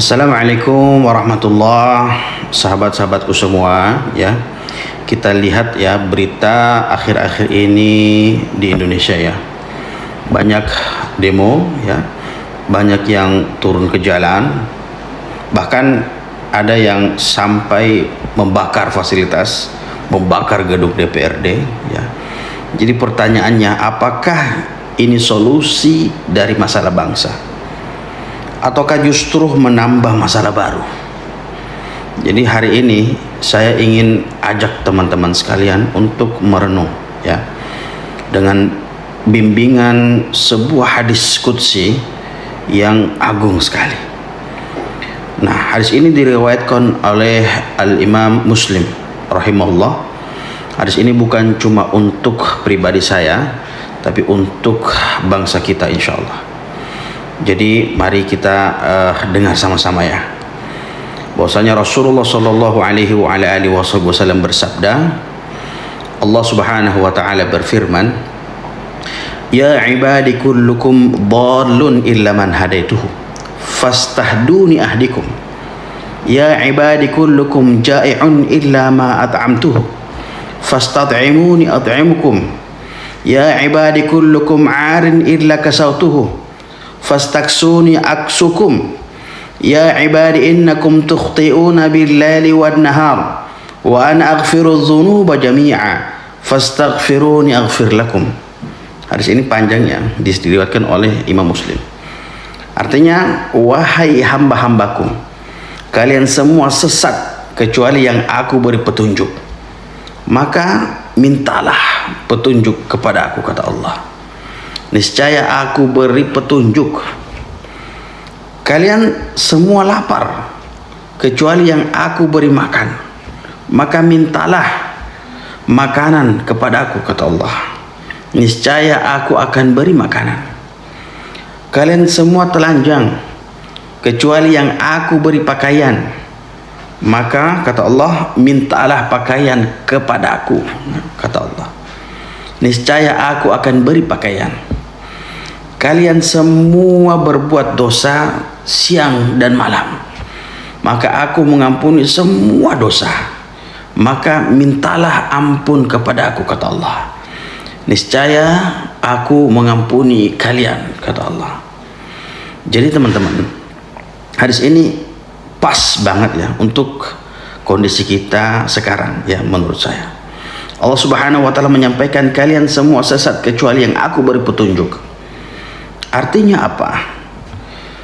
Assalamualaikum warahmatullahi sahabat-sahabatku semua ya. Kita lihat ya berita akhir-akhir ini di Indonesia ya. Banyak demo ya. Banyak yang turun ke jalan. Bahkan ada yang sampai membakar fasilitas, membakar gedung DPRD ya. Jadi pertanyaannya, apakah ini solusi dari masalah bangsa? Ataukah justru menambah masalah baru? Jadi hari ini saya ingin ajak teman-teman sekalian untuk merenung ya, dengan bimbingan sebuah hadis qudsi yang agung sekali. Nah, hadis ini diriwayatkan oleh Al-Imam Muslim rahimahullah. Hadis ini bukan cuma untuk pribadi saya, tapi untuk bangsa kita insyaallah. Jadi mari kita dengar sama-sama ya. Bahwasanya Rasulullah sallallahu alaihi wasallam bersabda, Allah Subhanahu wa taala berfirman, "Ya ibadi kullukum dhallun illa man hadaituhu, fastahduni ahdikum. Ya ibadi kullukum ja'i'un illa ma at'amtuhu, fastad'imuni at'imukum. Ya ibadi kullukum 'arin illa kasautuhu, fastaksuni aksukum. Ya ibadi innakum tukhti'una bil-laili wan-nahar wa ana aghfiru dzunuba jami'a fastaghfiruni aghfir lakum." Hadis ini panjangnya, diriwayatkan oleh Imam Muslim. Artinya, wahai hamba-hambaku, kalian semua sesat kecuali yang aku beri petunjuk. Maka mintalah petunjuk kepada aku, kata Allah. Niscaya aku beri petunjuk. Kalian semua lapar kecuali yang aku beri makan. Maka mintalah makanan kepada aku, kata Allah. Niscaya aku akan beri makanan. Kalian semua telanjang kecuali yang aku beri pakaian. Maka kata Allah, mintalah pakaian kepada aku, kata Allah. Niscaya aku akan beri pakaian. Kalian semua berbuat dosa siang dan malam, maka aku mengampuni semua dosa. Maka mintalah ampun kepada aku, kata Allah. Niscaya aku mengampuni kalian, kata Allah. Jadi teman-teman, hadis ini pas banget ya untuk kondisi kita sekarang ya, menurut saya. Allah Subhanahu wa taala menyampaikan, kalian semua sesat kecuali yang aku beri petunjuk. Artinya apa?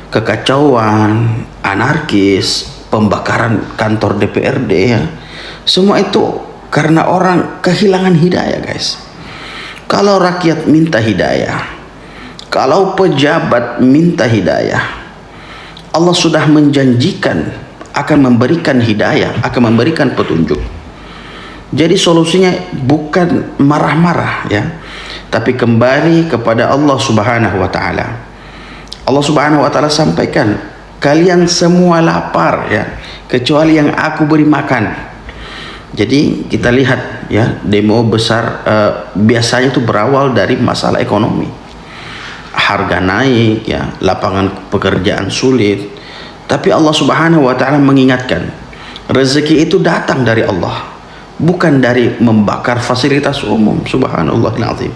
Kekacauan, anarkis, pembakaran kantor DPRD ya, semua itu karena orang kehilangan hidayah, guys. Kalau rakyat minta hidayah, kalau pejabat minta hidayah, Allah sudah menjanjikan akan memberikan hidayah, akan memberikan petunjuk. Jadi solusinya bukan marah-marah ya, tapi kembali kepada Allah Subhanahu wa taala. Allah Subhanahu wa taala sampaikan, kalian semua lapar ya, kecuali yang aku beri makan. Jadi kita lihat ya, demo besar biasanya itu berawal dari masalah ekonomi. Harga naik ya, lapangan pekerjaan sulit. Tapi Allah Subhanahu wa taala mengingatkan, rezeki itu datang dari Allah, bukan dari membakar fasilitas umum. Subhanallahil azim.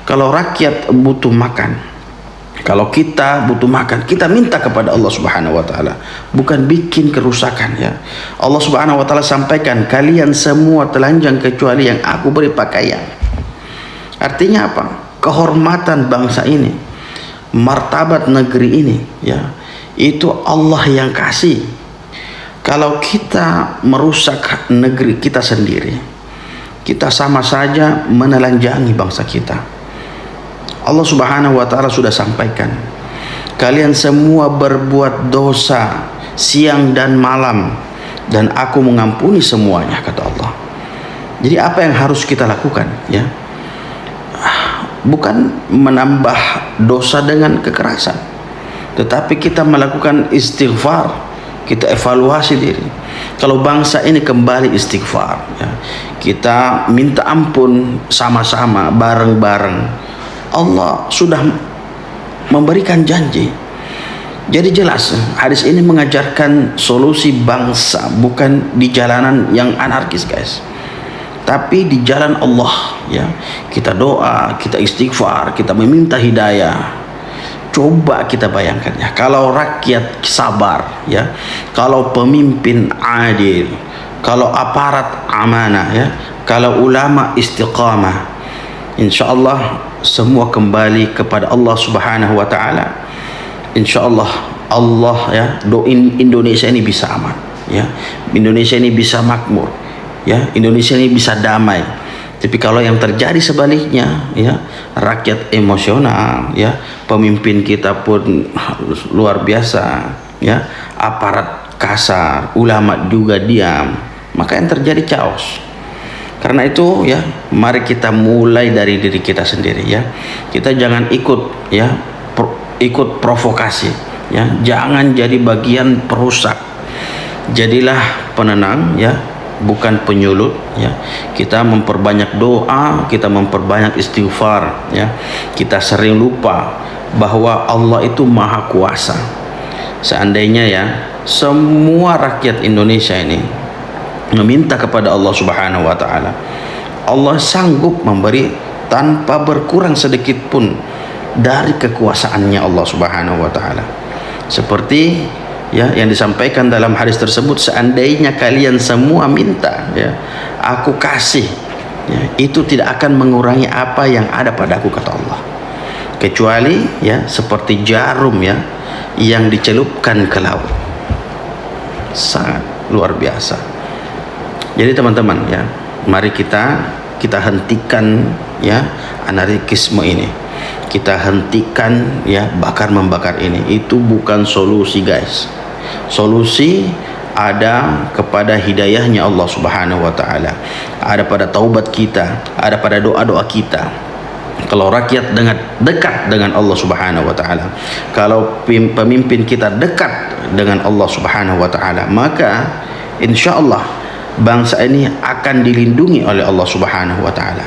Kalau rakyat butuh makan, kalau kita butuh makan, kita minta kepada Allah Subhanahu wa taala, bukan bikin kerusakan ya. Allah Subhanahu wa taala sampaikan, kalian semua telanjang kecuali yang aku beri pakaian. Artinya apa? Kehormatan bangsa ini, martabat negeri ini ya, itu Allah yang kasih. Kalau kita merusak negeri kita sendiri, kita sama saja menelanjangi bangsa kita. Allah Subhanahu wa taala sudah sampaikan, kalian semua berbuat dosa siang dan malam, dan aku mengampuni semuanya, kata Allah. Jadi apa yang harus kita lakukan ya? Bukan menambah dosa dengan kekerasan, tetapi kita melakukan istighfar, kita evaluasi diri. Kalau bangsa ini kembali istighfar ya, kita minta ampun sama-sama bareng-bareng, Allah sudah memberikan janji Jadi jelas hadis ini mengajarkan solusi bangsa bukan di jalanan yang anarkis guys, tapi di jalan Allah ya. Kita doa, kita istighfar, kita meminta hidayah. Coba kita bayangkan ya, kalau rakyat sabar ya, kalau pemimpin adil, kalau aparat amanah ya, kalau ulama istiqamah, insyaallah semua kembali kepada Allah Subhanahu wa taala. Insyaallah Allah ya, doain Indonesia ini bisa aman ya, Indonesia ini bisa makmur ya, Indonesia ini bisa damai. Tapi kalau yang terjadi sebaliknya ya, rakyat emosional ya, pemimpin kita pun luar biasa ya, aparat kasar, ulama juga diam, maka yang terjadi chaos. Karena itu ya, mari kita mulai dari diri kita sendiri ya. Kita jangan ikut ya, ikut provokasi ya, jangan jadi bagian perusak. Jadilah penenang ya, bukan penyulut ya. Kita memperbanyak doa, kita memperbanyak istighfar ya. Kita sering lupa bahwa Allah itu maha kuasa. Seandainya ya, semua rakyat Indonesia ini meminta kepada Allah Subhanahu wa taala, Allah sanggup memberi tanpa berkurang sedikit pun dari kekuasaannya Allah Subhanahu wa taala. Seperti ya yang disampaikan dalam hadis tersebut, seandainya kalian semua minta ya, aku kasih ya, itu tidak akan mengurangi apa yang ada padaku, kata Allah, kecuali ya seperti jarum ya yang dicelupkan ke laut. Sangat luar biasa. Jadi teman-teman ya, mari kita hentikan ya anarkisme ini. Kita hentikan ya bakar membakar ini. Itu bukan solusi guys. Solusi ada kepada hidayahnya Allah Subhanahu wa taala, ada pada taubat kita, ada pada doa-doa kita. Kalau rakyat dekat dengan Allah Subhanahu wa taala, kalau pemimpin kita dekat dengan Allah Subhanahu wa taala, maka insyaallah bangsa ini akan dilindungi oleh Allah Subhanahu wa taala.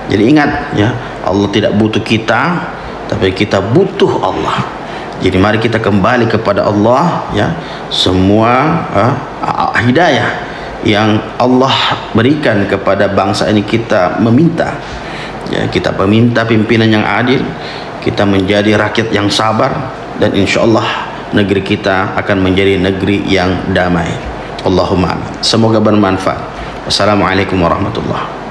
Jadi ingat ya, Allah tidak butuh kita, tapi kita butuh Allah. Jadi mari kita kembali kepada Allah ya. Semua hidayah yang Allah berikan kepada bangsa ini kita meminta ya, kita meminta pimpinan yang adil, kita menjadi rakyat yang sabar, dan insyaallah negeri kita akan menjadi negeri yang damai. Allahumma amin. Semoga bermanfaat. Wassalamualaikum warahmatullahi wabarakatuh.